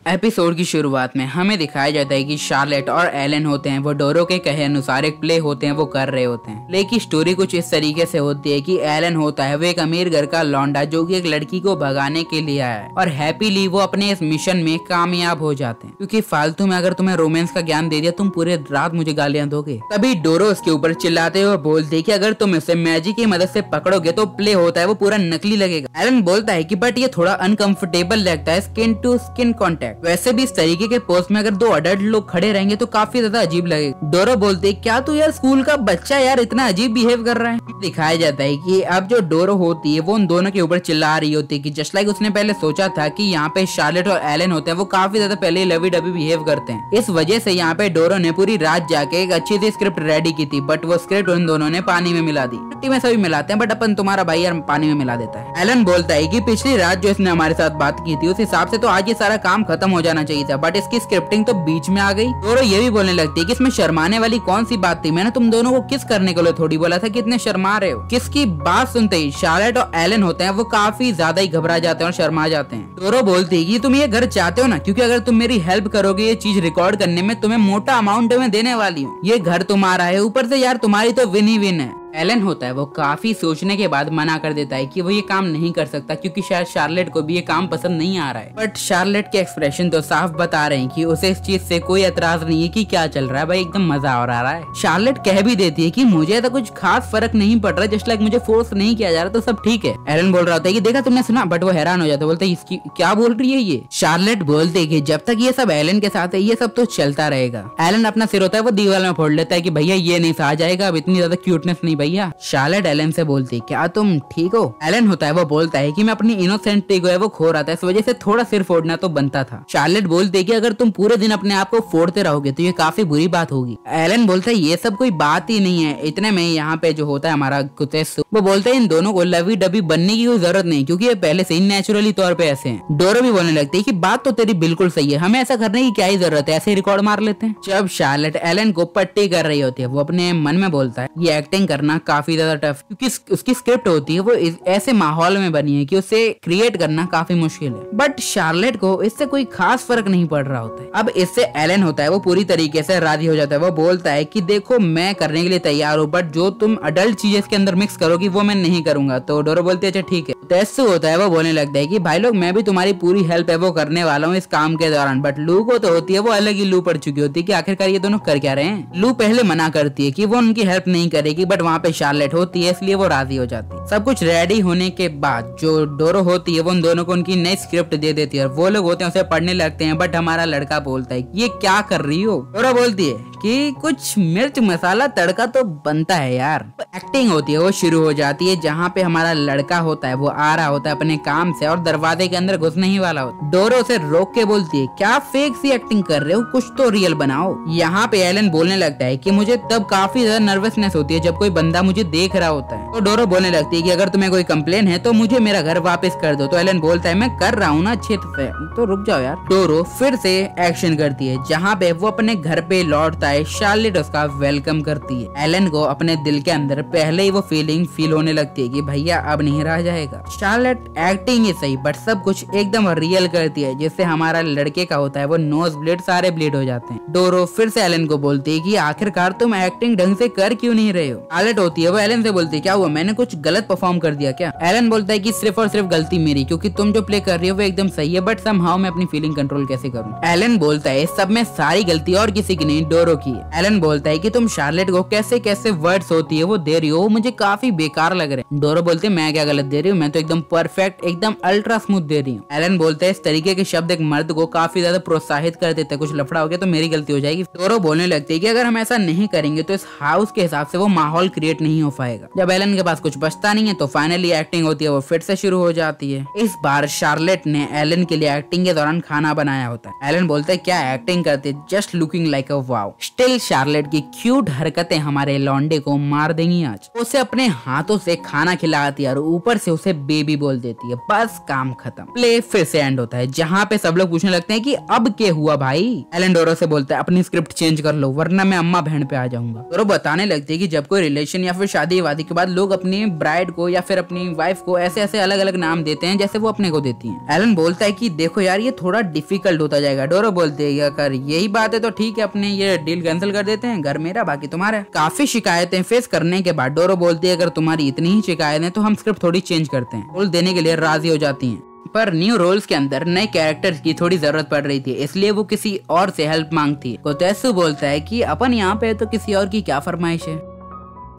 Episode की शुरुआत में हमें दिखाया जाता है कि शार्लेट और एलन होते हैं, वो डोरो के कहे अनुसार एक प्ले होते हैं वो कर रहे होते हैं। प्ले की स्टोरी कुछ इस तरीके से होती है कि एलन होता है वो एक अमीर घर का लौंडा जो कि एक लड़की को भगाने के लिए आया है और हैप्पीली वो अपने इस मिशन में कामयाब हो जाते हैं, क्योंकि फालतू में अगर तुम्हें रोमांस का ज्ञान दे दिया तुम पूरे रात मुझे गालियां दोगे। तभी डोरो उसके ऊपर चिल्लाते हुए बोलते है कि अगर तुम इसे मैजिक की मदद से पकड़ोगे तो प्ले होता है वो पूरा नकली लगेगा। एलन बोलता है कि बट ये थोड़ा अनकंफर्टेबल लगता है स्किन टू स्किन कॉन्टेक्ट, वैसे भी इस तरीके के पोस्ट में अगर दो अडल्ट लोग खड़े रहेंगे तो काफी ज्यादा अजीब लगेगा। डोरो बोलते क्या तू यार स्कूल का बच्चा यार इतना अजीब बिहेव कर रहा है। दिखाया जाता है कि अब जो डोरो होती है वो उन दोनों के ऊपर चिल्ला रही होती है कि जस्ट लाइक उसने पहले सोचा था कि यहाँ पे शार्लेट और एलन होते हैं वो काफी ज्यादा पहले लवी डबी बिहेव करते हैं। इस वजह से यहाँ पे डोरो ने पूरी रात जाके एक अच्छी सी स्क्रिप्ट रेडी की थी, बट वो स्क्रिप्ट उन दोनों ने पानी में मिला दी। मिट्टी में सभी मिलाते हैं बट अपन तुम्हारा भाई यार पानी में मिला देता है। एलन बोलता है कि पिछली रात जो इसने हमारे साथ बात की थी उस हिसाब से तो आज ये सारा काम खत्म हो जाना चाहिए था, बट इसकी स्क्रिप्टिंग तो बीच में आ गई। डोरो ये भी बोलने लगती है कि इसमें शर्माने वाली कौन सी बात थी, मैंने तुम दोनों को किस करने के लिए थोड़ी बोला था कि इतने शर्मा रहे हो। किसकी बात सुनते ही शार्लेट और एलन होते हैं वो काफी ज्यादा ही घबरा जाते हैं और शर्मा जाते हैं। डोरो बोलती है कि तुम ये घर चाहते हो ना, क्योंकि अगर तुम मेरी हेल्प करोगे ये चीज रिकॉर्ड करने में तुम्हें मोटा अमाउंट में देने वाली हूँ। ये घर तुम्हारा है, ऊपर से यार तुम्हारी तो विन ही विन है। एलन होता है वो काफी सोचने के बाद मना कर देता है कि वो ये काम नहीं कर सकता, क्योंकि शायद शार्लेट को भी ये काम पसंद नहीं आ रहा है। बट शार्लेट के एक्सप्रेशन तो साफ बता रहे हैं कि उसे इस चीज से कोई एतराज नहीं है कि क्या चल रहा है, भाई एकदम मजा आ रहा है। शार्लेट कह भी देती है कि मुझे तो कुछ खास फर्क नहीं पड़ रहा, जस्ट लाइक मुझे फोर्स नहीं किया जा रहा तो सब ठीक है। एलन बोल रहा होता है कि देखा तुमने सुना, बट वो हैरान हो जाता है, बोलते है इसकी क्या बोल रही है ये। शार्लेट बोलते है कि जब तक ये सब एलन के साथ है ये सब तो चलता रहेगा। एलन अपना सिर होता है वो दीवार में फोड़ लेता है कि भैया ये नहीं सहा जाएगा, अब इतनी ज्यादा क्यूटनेस नहीं भैया। शार्लेट एलन से बोलती क्या तुम ठीक हो। एलन होता है वो बोलता है कि मैं अपनी इनोसेंटिटी को है वो खो रहा था, इस वजह से थोड़ा सिर फोड़ना तो बनता था। शार्लेट बोलती है कि अगर तुम पूरे दिन अपने आप को फोड़ते रहोगे तो ये काफी बुरी बात होगी। एलन बोलता है ये सब कोई बात ही नहीं है। इतने में यहाँ पे जो होता है हमारा कुतेसु वो बोलते है इन दोनों को लवी डबी बनने की कोई जरूरत नहीं, क्योंकि ये पहले से ही नेचुरली तौर पे ऐसे हैं। डोरो भी बोलने लगती है कि बात तो तेरी बिल्कुल सही है, हमें ऐसा करने की क्या ही जरूरत है, ऐसे ही रिकॉर्ड मार लेते हैं। जब शार्लेट एलन को पट्टी कर रही होती है वो अपने मन में बोलता है ये एक्टिंग करना काफी ज्यादा टफ, क्योंकि उसकी स्क्रिप्ट होती है वो ऐसे माहौल में बनी है कि उसे क्रिएट करना काफी मुश्किल है। बट शार्लेट को इससे कोई खास फर्क नहीं पड़ रहा होता है। अब इससे एलन होता है वो पूरी तरीके से राजी हो जाता है। वो बोलता है कि देखो मैं करने के लिए तैयार हूँ, बट जो तुम अडल्ट चीजें इसके अंदर मिक्स करोगी वो मैं नहीं करूंगा। तो डोरो बोलती है अच्छा ठीक है। टेस्सु होता है वो बोलने लगता है कि भाई लोग मैं भी तुम्हारी पूरी हेल्प है वो करने वाला हूँ इस काम के दौरान, बट लू को तो होती है वो अलग ही लू पड़ चुकी होती है कि आखिरकार ये दोनों कर क्या रहे हैं। लू पहले मना करती है कि वो उनकी हेल्प नहीं करेगी, बट वहाँ पे शार्लेट होती है इसलिए वो राजी हो जाती है। सब कुछ रेडी होने के बाद जो डोरो होती है वो उन दोनों को उनकी नई स्क्रिप्ट दे देती है और वो लोग होते हैं उसे पढ़ने लगते हैं। बट हमारा लड़का बोलता है ये क्या कर रही हो। डोरो बोलती है कि कुछ मिर्च मसाला तड़का तो बनता है यार। एक्टिंग होती है वो शुरू हो जाती है, जहाँ पे हमारा लड़का होता है वो आ रहा होता है अपने काम से और दरवाजे के अंदर घुसने ही वाला होता है। डोरो उसे रोक के बोलती है क्या फेक सी एक्टिंग कर रहे हो, कुछ तो रियल बनाओ। यहाँ पे एलन बोलने लगता है कि मुझे तब काफी ज्यादा नर्वसनेस होती है जब कोई बंदा मुझे देख रहा होता है। तो डोरो बोलने लगती है कि अगर तुम्हें कोई कंप्लेन है तो मुझे मेरा घर वापस कर दो। तो एलन बोलता है मैं कर रहा हूँ ना अच्छे से, तो रुक जाओ यार। डोरो फिर से एक्शन करती है जहाँ पे वो अपने घर पे लौटता है। शार्लेट उसका वेलकम करती है। एलन को अपने दिल के अंदर पहले ही वो फीलिंग फील होने लगती है कि भैया अब नहीं रह जाएगा। शार्लेट एक्टिंग ही सही बट सब कुछ एकदम रियल करती है, जिससे हमारा लड़के का होता है वो नोज ब्लेड सारे ब्लीड हो जाते हैं। डोरो फिर से एलन को बोलती है कि आखिरकार तुम एक्टिंग ढंग से कर क्यों नहीं रहे हो। शार्लेट होती है वो एलन से बोलती है क्या हुआ, मैंने कुछ गलत परफॉर्म कर दिया क्या। एलन बोलता है कि सिर्फ और सिर्फ गलती मेरी, क्योंकि तुम जो प्ले कर रही हो वो एकदम सही है, बट समहाउ मैं अपनी फीलिंग कंट्रोल कैसे करूं। एलन बोलता है सब में सारी गलती और किसी की नहीं डोरो की है। एलन बोलता है कि तुम शार्लेट को कैसे कैसे वर्ड्स होती है वो दे रही हो, मुझे काफी बेकार लग रहे हैं। डोरो बोलते है मैं क्या गलत दे रही हूँ, मैं तो एकदम परफेक्ट एकदम अल्ट्रा स्मूथ दे रही हूँ। एलन बोलते है इस तरीके के शब्द एक मर्द को काफी ज्यादा प्रोत्साहित कर देते हैं, कुछ लफड़ा हो गया तो मेरी गलती हो जाएगी। डोरो बोलने लगती है कि अगर हम ऐसा नहीं करेंगे तो इस हाउस के हिसाब से वो माहौल क्रिएट नहीं हो पाएगा। जब एलन के पास कुछ बचता नहीं है तो फाइनली एक्टिंग होती है वो फिर से शुरू हो जाती है। इस बार शार्लेट ने एलन के लिए एक्टिंग के दौरान खाना बनाया होता है। एलन बोलता है क्या एक्टिंग करते, जस्ट लुकिंग लाइक अ वाव। स्टिल शार्लेट की क्यूट हरकतें हमारे लौंडे को मार देंगी आज। उसे अपने हाथों से खाना खिलाती है और ऊपर से उसे बेबी बोल देती है। बस काम खत्म। प्ले फिर से एंड होता है जहाँ पे सब लोग पूछने लगते हैं कि अब क्या हुआ भाई। एलन डोरो से बोलता है अपनी स्क्रिप्ट चेंज कर लो वरना मैं अम्मा बहन पे आ जाऊंगा। डोरो बताने लगती है कि जब कोई रिलेशन या फिर शादी वादी के बाद लोग अपनी ब्राइड को या फिर अपनी वाइफ को ऐसे ऐसे अलग अलग नाम देते हैं जैसे वो अपने को देती हैं। एलन बोलता है कि देखो यार ये थोड़ा डिफिकल्ट होता जाएगा। डोरो बोलते है अगर यही बात है तो ठीक है अपने ये डील कैंसिल कर देते हैं, घर मेरा बाकी तुम्हारा। काफी शिकायतें फेस करने के बाद डोरो बोलती है अगर तुम्हारी इतनी ही शिकायत है तो हम स्क्रिप्ट थोड़ी चेंज करते हैं। रोल देने के लिए राजी हो जाती हैं। पर न्यू रोल्स के अंदर नए कैरेक्टर्स की थोड़ी जरूरत पड़ रही थी इसलिए वो किसी और से हेल्प मांगती है। कोतेसु बोलता है कि अपन यहाँ पे तो किसी और की क्या फरमाइश है।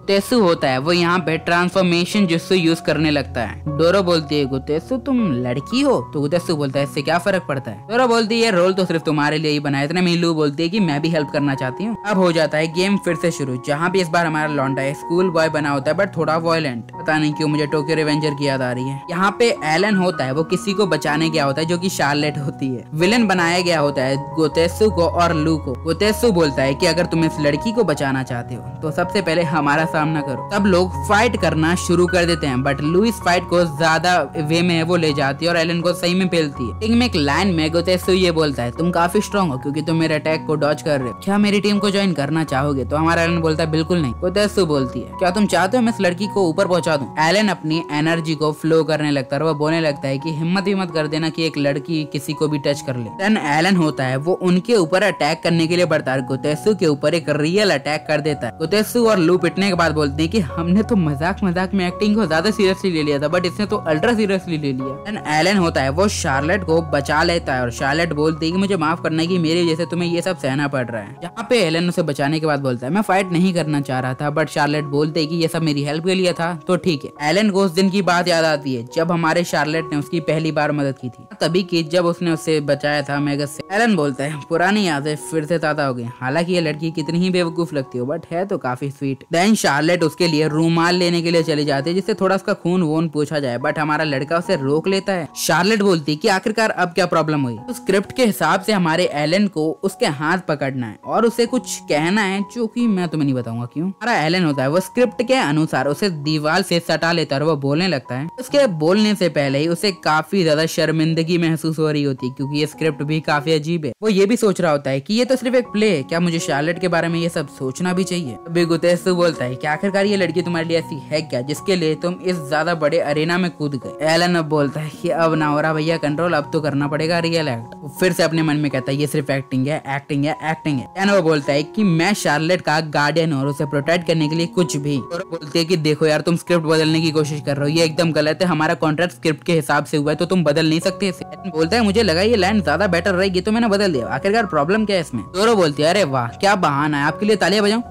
गुतेसु होता है वो यहाँ पे ट्रांसफॉर्मेशन जुत्सु यूज करने लगता है। डोरो बोलती है गुतेसु तुम लड़की हो? तो गुतेसु बोलता है इससे क्या फर्क पड़ता है। डोरो बोलती है ये रोल तो सिर्फ तुम्हारे लिए ही बना है। इतने में लू बोलती है कि मैं भी हेल्प करना चाहती हूँ। अब हो जाता है गेम फिर से शुरू जहाँ भी इस बार हमारा लौंडा है स्कूल बॉय बना होता है बट थोड़ा वायलेंट। पता नहीं क्यों मुझे टोक्यो रिवेंजर की याद आ रही है। यहाँ पे एलन होता है वो किसी को बचाने गया होता है जो कि शार्लेट होती है। विलन बनाया गया होता है गुतेसु को और लू को। गुतेसु बोलता है कि अगर तुम इस लड़की को बचाना चाहते हो तो सबसे पहले हमारा सामना करो। तब लोग फाइट करना शुरू कर देते हैं बट लू इस फाइट को ज्यादा वे में वो ले जाती है और एलन को सही में पेलती है। टीम में एक लाइन में गुतेसु ये बोलता है तुम काफी स्ट्रॉन्ग हो क्योंकि तुम मेरे अटैक को डॉज कर रहे हो, क्या मेरी टीम को ज्वाइन करना चाहोगे? तो हमारा एलन बोलता है बिल्कुल नहीं। गुतेसु बोलती है क्या तुम चाहते हो मैं इस लड़की को ऊपर पहुंचा दूं? एलन अपनी एनर्जी को फ्लो करने लगता है और वो बोलने लगता है कि हिम्मत भी मत कर देना कि एक लड़की किसी को भी टच कर ले। देन एलन होता है वो उनके ऊपर अटैक करने के लिए बढ़ता है। गुतेसु के ऊपर एक रियल अटैक कर देता है। गुतेसु और लू पिटने के बाद बोलते हैं कि हमने तो मजाक में एक्टिंग को ज्यादा सीरियसली ले लिया था बट इसने तो अल्ट्रा सीरियसली ले लिया। देन एलन होता है वो शार्लेट को बचा लेता है और शार्लेट बोलती है कि मुझे माफ करना है कि मेरी वजह से तुम्हें ये सब सहना पड़ रहा है। यहाँ पे एलन उसे बचाने के बाद बोलता है मैं फाइट नहीं करना चाह रहा था बट शार्लेट बोलते है कि ये सब मेरी हेल्प के लिए था तो ठीक है। एलन को उस दिन की बात याद आती है जब हमारे शार्लेट ने उसकी पहली बार मदद की थी, तभी की जब उसने उससे बचाया था मैगस से। एलन बोलता है पुरानी यादें फिर से ताजा हो गई। हालांकि ये लड़की कितनी ही बेवकूफ लगती हो बट है तो काफी स्वीट। देन शार्लेट उसके लिए रूमाल लेने के लिए चली जाती है जिससे थोड़ा उसका खून वोन पूछा जाए बट हमारा लड़का उसे रोक लेता है। शार्लेट बोलती है कि आखिरकार अब क्या प्रॉब्लम हुई। तो स्क्रिप्ट के हिसाब से हमारे एलन को उसके हाथ पकड़ना है और उसे कुछ कहना है जो कि मैं तुम्हें नहीं बताऊंगा क्यों। हमारा एलन होता है वो स्क्रिप्ट के अनुसार उसे दीवार से सटा लेता है और वो बोलने लगता है। उसके बोलने से पहले ही उसे काफी ज्यादा शर्मिंदगी महसूस हो रही होती है क्योंकि ये स्क्रिप्ट भी काफी अजीब है। वो ये भी सोच रहा होता है कि ये तो सिर्फ एक प्ले है, क्या मुझे शार्लेट के बारे में ये सब सोचना भी चाहिए। अभी गुतेसु बोलता है कि आखिरकार ये लड़की तुम्हारे लिए ऐसी है क्या जिसके लिए तुम इस ज्यादा बड़े अरेना में कूद गए। एलन अब बोलता है कि अब ना हो रहा भैया कंट्रोल, अब तो करना पड़ेगा रियल एक्ट। फिर से अपने मन में कहता है ये सिर्फ एक्टिंग है एक्टिंग है एक्टिंग है। एलन वो बोलता है कि मैं शार्लेट का गार्डियन और उसे प्रोटेक्ट करने के लिए कुछ भी। और बोलते है कि देखो यार तुम स्क्रिप्ट बदलने की कोशिश कर रहे हो, ये एकदम गलत है, हमारा कॉन्ट्रैक्ट स्क्रिप्ट के हिसाब से हुआ है तो तुम बदल नहीं सकते इसे। बोलता है मुझे लगा ये लाइन ज्यादा बेटर रहेगी तो मैंने बदल दिया, आखिरकार प्रॉब्लम क्या है इसमें। डोरो बोलती है अरे वाह क्या बहाना है, आपके लिए तालियां बजाऊं।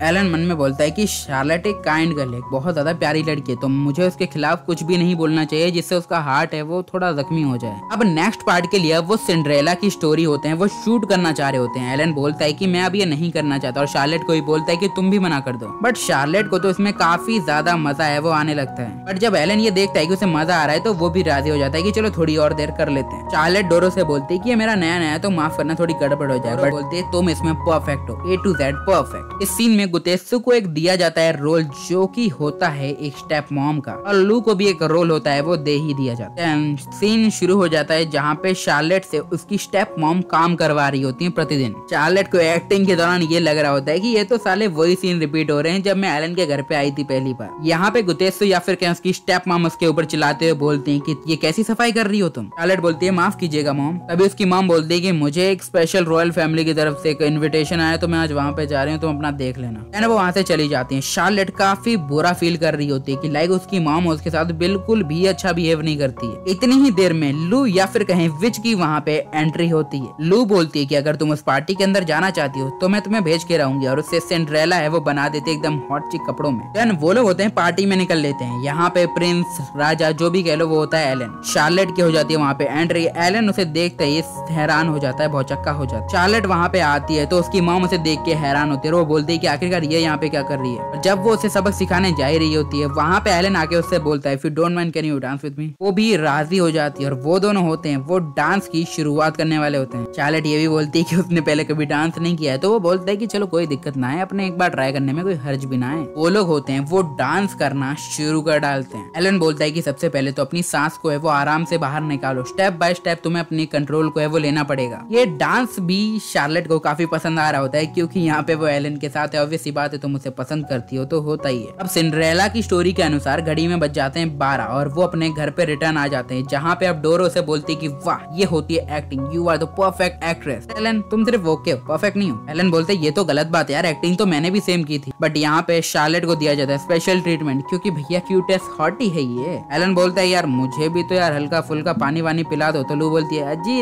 एलन मन में बोलता है कि शार्लेट एक काइंड गर्ल है, बहुत ज्यादा प्यारी लड़की है, तो मुझे उसके खिलाफ कुछ भी नहीं बोलना चाहिए जिससे उसका हार्ट है वो थोड़ा जख्मी हो जाए। अब नेक्स्ट पार्ट के लिए वो सिंड्रेला की स्टोरी होते हैं, वो शूट करना चाह रहे होते हैं। एलन बोलता है कि मैं अब ये नहीं करना चाहता और शार्लेट को ही बोलता है कि तुम भी मना कर दो, बट शार्लेट को तो इसमें काफी ज्यादा मजा है वो आने लगता है। बट जब एलन ये देखता है कि उसे मजा आ रहा है तो वो भी राजी हो जाता है कि चलो थोड़ी और देर कर लेते हैं। शार्लेट डोरो से बोलती है कि ये मेरा नया नया तो माफ करना थोड़ी गड़बड़ हो जाए, बट बोलती है तुम इसमें परफेक्ट हो, A to Z परफेक्ट। इस सीन में गुतेसु को एक दिया जाता है रोल जो कि होता है एक स्टेप मॉम का, और लू को भी एक रोल होता है वो दे ही दिया जाता है। सीन शुरू हो जाता है जहाँ पे शार्लेट से उसकी स्टेप मॉम काम करवा रही होती है प्रतिदिन। शार्लेट को एक्टिंग के दौरान ये लग रहा होता है कि ये तो साले वही सीन रिपीट हो रहे हैं जब मैं एलन के घर पे आई थी पहली बार। यहाँ पे गुतेसु या फिर उसकी स्टेप मॉम उसके ऊपर चिल्लाते हुए बोलते हैं कि ये कैसी सफाई कर रही हो तुम। शार्लेट बोलती है माफ कीजिएगा मॉम। तभी उसकी मॉम बोलती है कि मुझे एक स्पेशल रॉयल फैमिली की तरफ से एक इन्विटेशन आया तो मैं आज वहाँ पे जा रही हूँ, तुम अपना देख लेना। वो वहाँ से चली जाती है। शार्लेट काफी बुरा फील कर रही होती है कि लाइक उसकी मॉम उसके साथ बिल्कुल भी अच्छा बिहेव नहीं करती है। इतनी ही देर में लू या फिर कहें विच की वहाँ पे एंट्री होती है। लू बोलती है कि अगर तुम उस पार्टी के अंदर जाना चाहती हो तो मैं तुम्हें भेज के रहूंगी, और उससे सिंड्रेला है वो बना देते एकदम हॉट चिक कपड़ों में। देन वो लोग होते हैं पार्टी में निकल लेते हैं। यहाँ पे प्रिंस राजा जो भी कह लो वो होता है एलन। शार्लेट की हो जाती है वहाँ पे एंट्री। एलन उसे देखते ही हैरान हो जाता है, बहुत चक्का हो जाता है। शार्लेट वहाँ पे आती है तो उसकी मॉम उसे देख के हैरान होती है और वो बोलती है कि आखिरकार ये यहाँ पे क्या कर रही है। और जब वो उसे सबक सिखाने जा ही रही होती है, वहाँ पे एलन आके उससे बोलता है, if you don't mind can you dance with me. वो भी राजी हो जाती है और वो दोनों होते हैं वो डांस की शुरुआत करने वाले होते हैं। चार्लेट ये भी बोलती है कि उसने पहले कभी डांस नहीं किया है, तो वो बोलता है कि चलो कोई दिक्कत ना है, अपने एक बार ट्राई करने में कोई हर्ज भी ना है। वो लोग होते हैं वो डांस करना शुरू कर डालते हैं। एलन बोलता है कि सबसे पहले तो अपनी सांस को है वो आराम से बाहर निकालो, स्टेप बाय स्टेप तुम्हें अपनी कंट्रोल को है वो लेना पड़ेगा। ये डांस भी शार्लेट को काफी पसंद आ रहा होता है, क्योंकि यहाँ पे वो एलन के साथ है, ऑब्वियस सी बात है, तुम उसे पसंद करती हो तो होता ही है। अब सिंड्रेला की स्टोरी के अनुसार घड़ी में बज जाते हैं 12 और वो अपने घर पे रिटर्न आ जाते हैं, जहाँ पे अब डोरो से बोलती है कि वाह ये होती है acting, you are the perfect actress. Alan तुम सिर्फ ओके हो, परफेक्ट नहीं हो। एलन बोलते ये तो गलत बात है यार, एक्टिंग तो मैंने भी सेम की थी। बट यहाँ पे शार्लेट को दिया जाता है स्पेशल ट्रीटमेंट, क्योंकि भैया क्यूटेस्ट हॉटी है ये। एलन बोलता है यार मुझे भी तो यार हल्का फुल्का पानी वानी पिला दो, तो लू बोलती है अजी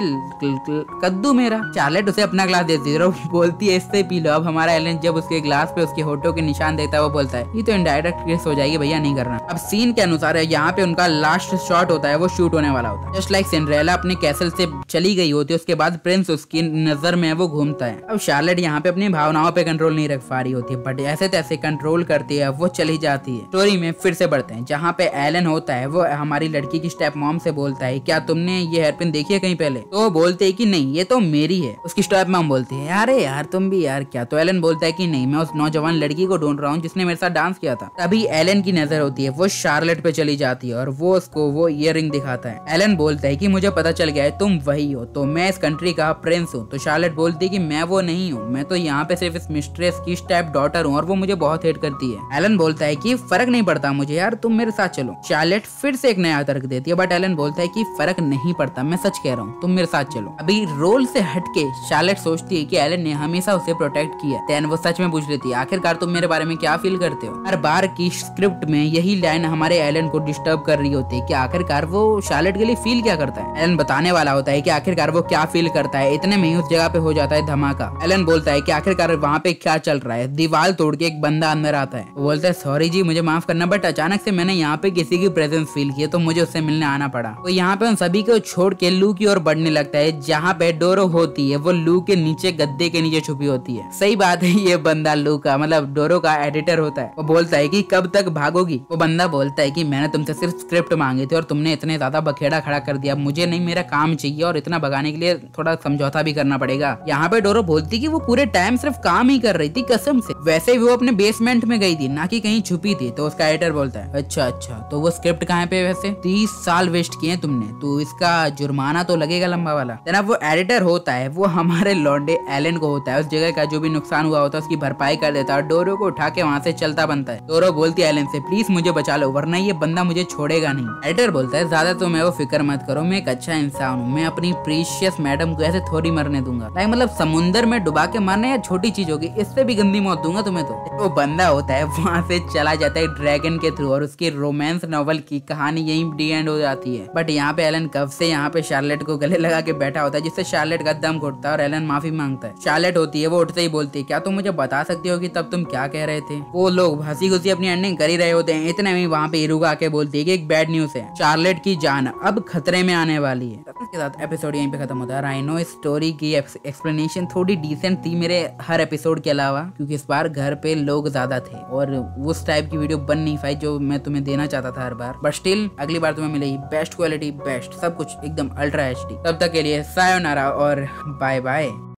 कद्दू मेरा। शार्लेट उसे अपना ग्लास देती है, बोलती है इससे पी लो। अब हमारा एलन जब उसके ग्लास पे उसके होठों के निशान देता है, वो बोलता है ये तो इनडायरेक्ट केस हो जाएगी भैया, नहीं करना। अब सीन के अनुसार यहाँ पे उनका लास्ट शॉट होता है, वो शूट होने वाला होता है। जस्ट लाइक सिंड्रेला अपने कैसल से चली गई होती है, उसके बाद प्रिंस उसकी नजर में वो घूमता है। अब शार्लेट यहाँ पे अपनी भावनाओं पे कंट्रोल नहीं रख पा रही होती है, बट ऐसे तैसे कंट्रोल करती है, वो चली जाती है। स्टोरी में फिर से बढ़ते हैं, जहाँ पे एलन होता है वो हमारी लड़की की स्टेप मॉम से बोलता है क्या तुमने ये हेयरपिन देखी है कहीं पहले? तो वो बोलते है कि नहीं ये तो मेरी है। उसकी स्टेप मॉम बोलती है अरे यार तुम भी यार क्या? तो एलन बोलता है कि नहीं मैं उस नौजवान लड़की को ढूंढ रहा हूँ जिसने मेरे साथ डांस किया था। तभी एलन की नजर होती है वो शार्लेट पे चली जाती है और वो उसको वो ईयररिंग दिखाता है। एलन बोलता है कि मुझे पता चल गया है तुम वही हो, तो मैं इस कंट्री का प्रिंस हूँ। तो शार्लेट बोलती है कि मैं वो नहीं हूँ, मैं तो यहाँ पे सिर्फ इस मिस्ट्रेस की स्टेप डॉटर हूँ और वो मुझे बहुत हेट करती है। एलन बोलता है कि फर्क नहीं पड़ता मुझे यार, तुम मेरे साथ चलो। शार्लेट फिर से एक नया तर्क देती है, बट एलन बोलता है कि फर्क नहीं पड़ता, मैं सच कह रहा हूँ, तुम मेरे साथ चलो। अभी रोल से हटके शार्लेट सोचती है कि एलन ने हमेशा उसे प्रोटेक्ट किया। देन वो सच में पूछ लेती है आखिरकार तुम मेरे बारे में क्या फील करते हो? हर बार की स्क्रिप्ट में यही लाइन हमारे एलन को डिस्टर्ब कर रही होती है कि आखिरकार वो शार्लेट के लिए फील क्या करता है। एलन बताने वाला होता है कि आखिरकार वो क्या फील करता है। इतने में ही उस जगह पे हो जाता है धमाका। एलन बोलता है कि आखिरकार वहाँ पे क्या चल रहा है। दीवार तोड़ के एक बंदा अंदर आता है। वो बोलता है सॉरी जी मुझे माफ करना, बट अचानक से मैंने यहाँ पे किसी की प्रेजेंस फील की तो मुझे उससे मिलने आना पड़ा। तो यहाँ पे उन सभी को छोड़ के लू की ओर बढ़ने लगता है, जहाँ पे डोरो होती है वो लू के नीचे गद्दे के नीचे छुपी होती है। सही बात है, ये बंदा लू का मतलब डोरो का एडिटर होता है। वो बोलता है कि कब तक भागोगी? वो बंदा बोलता है कि मैंने तुमसे सिर्फ स्क्रिप्ट मांगी थी और तुमने इतने ज्यादा बखेड़ा खड़ा कर दिया, मुझे नहीं मेरा काम चाहिए और इतना भगाने के लिए थोड़ा समझौता भी करना पड़ेगा। यहाँ पे डोरो बोलती कि वो पूरे टाइम सिर्फ काम ही कर रही थी कसम से, वैसे भी वो अपने बेसमेंट में गई थी ना कि कहीं छुपी थी। तो उसका एडिटर बोलता है अच्छा तो वो स्क्रिप्ट कहाँ पे? वैसे 30 साल वेस्ट किए तुमने, तो इसका जुर्माना तो लगेगा लंबा वाला। जनाब वो एडिटर होता है वो हमारे लौंडे एलन को होता है, उस जगह का जो भी नुकसान हुआ होता है उसकी भरपाई कर देता है और डोरो को उठा के वहाँ से चलता बनता है। डोरो बोलती है एलन से प्लीज मुझे बचा लो वरना ये बंदा मुझे छोड़ेगा नहीं। एडिटर बोलता है ज्यादा तो मैं वो फिक्र मत करो, मैं एक अच्छा इंसान हूँ, मैं अपनी प्रीशियस मैडम को ऐसे थोड़ी मरने दूंगा। लाइक मतलब समुंदर में डुबा के मारने या छोटी चीज होगी, इससे भी गंदी मौत दूंगा तुम्हें। तो वो बंदा होता है वहाँ से चला जाता है ड्रैगन के थ्रू और उसकी रोमांस नॉवल की कहानी यही डी एंड हो जाती है। बट यहाँ पे एलन कब से यहाँ पे शार्लेट को गले लगा के बैठा होता है, जिससे शार्लेट का दम घुटता है और एलन माफी मांगता है। शार्लेट होती है वो उठते ही बोलती है क्या तुम मुझे बता सकती हो कि तब तुम क्या कह रहे थे? वो लोग हंसी खुशी अपनी एंडिंग कर ही रहे होते हैं, इतने में वहाँ पे इरुगा के बोलती है कि एक बैड न्यूज है, शार्लेट की जान अब खतरे में आने वाली है। इसके साथ एपिसोड यहीं पे खत्म होता है। आई नो इस स्टोरी की एक्सप्लेनेशन थोड़ी डिसेंट थी मेरे हर एपिसोड के अलावा, क्योंकि इस बार घर पे लोग ज्यादा थे और उस टाइप की वीडियो बन नहीं पाई जो मैं तुम्हें देना चाहता था हर बार। बट स्टिल अगली बार तुम्हें मिलेगी बेस्ट क्वालिटी, बेस्ट सब कुछ एकदम अल्ट्रा HD। तब तक के लिए सायोनारा और बाय बाय।